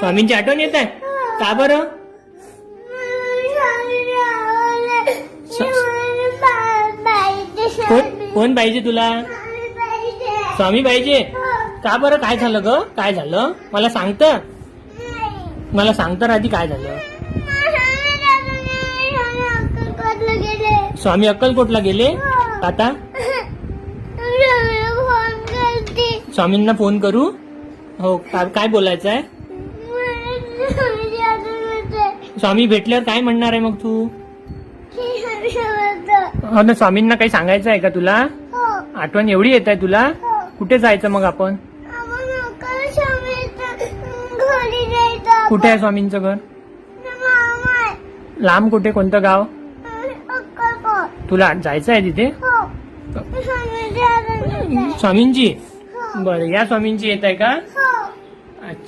स्वामींची आठवण येत आहे का बरं? कोण पाहिजे तुला? स्वामी पाहिजे का बरं? काय झालं ग? काय झालं मला सांगतं? मला सांगतं आधी काय झालं? स्वामी अक्कलकोटला गेले आता? स्वामींना फोन करू? हो काय बोलायचं आहे? स्वामी भेटल्यावर काय म्हणणार आहे मग तू? हो ना, स्वामींना काही सांगायचं आहे का तुला? आठवण एवढी येत आहे तुला? कुठे जायचं मग आपण? कुठे आहे स्वामींचं घर? लांब कुठे? कोणतं गाव? तुला जायचं आहे तिथे? स्वामींची? बरं, या स्वामींची येत आहे का?